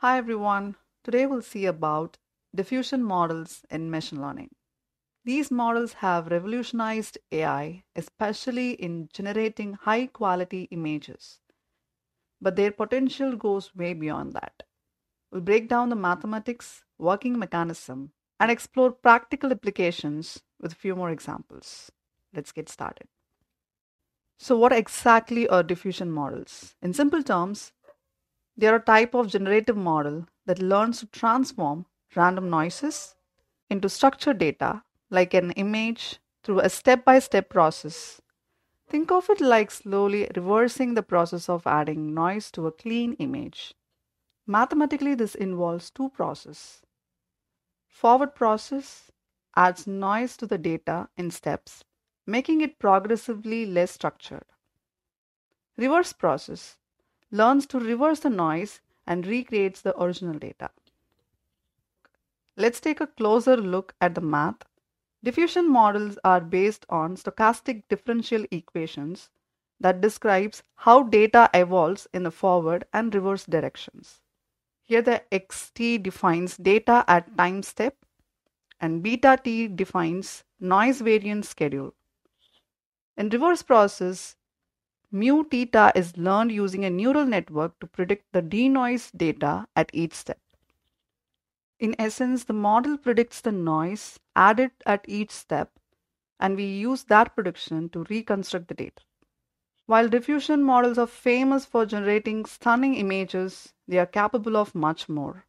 Hi everyone. Today we'll see about diffusion models in machine learning. These models have revolutionized AI, especially in generating high quality images. But their potential goes way beyond that. We'll break down the mathematics, working mechanism, and explore practical applications with a few more examples. Let's get started. So, what exactly are diffusion models? In simple terms, they are a type of generative model that learns to transform random noises into structured data, like an image, through a step by step process. Think of it like slowly reversing the process of adding noise to a clean image. Mathematically, this involves two processes. Forward process adds noise to the data in steps, making it progressively less structured. Reverse process learns to reverse the noise and recreates the original data. Let's take a closer look at the math. Diffusion models are based on stochastic differential equations that describes how data evolves in the forward and reverse directions. Here the xt defines data at time step and beta t defines noise variance schedule. In reverse process, mu theta is learned using a neural network to predict the denoise data at each step. In essence, the model predicts the noise added at each step, and we use that prediction to reconstruct the data. While diffusion models are famous for generating stunning images, they are capable of much more.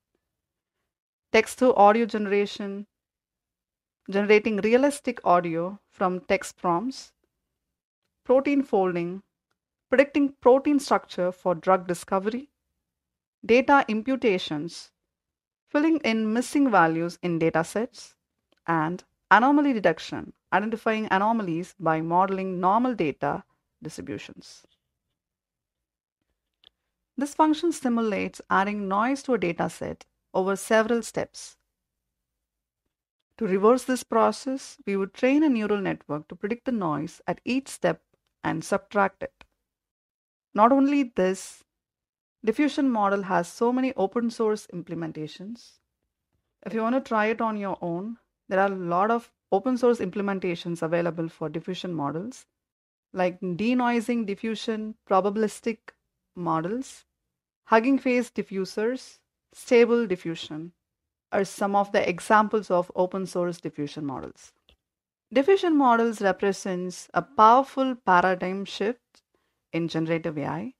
Text to audio generation, generating realistic audio from text prompts, protein folding, predicting protein structure for drug discovery, data imputations, filling in missing values in datasets, and anomaly detection, identifying anomalies by modeling normal data distributions. This function simulates adding noise to a dataset over several steps. To reverse this process, we would train a neural network to predict the noise at each step and subtract it. Not only this, diffusion model has so many open source implementations. If you want to try it on your own, there are a lot of open source implementations available for diffusion models, like denoising diffusion probabilistic models, Hugging Face diffusers, stable diffusion are some of the examples of open source diffusion models. Diffusion models represents a powerful paradigm shift in generative AI.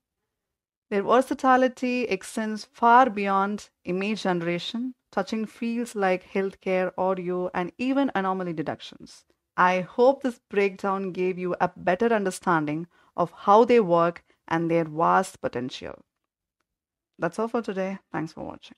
Their versatility extends far beyond image generation, touching fields like healthcare, audio, and even anomaly detections. I hope this breakdown gave you a better understanding of how they work and their vast potential. That's all for today. Thanks for watching.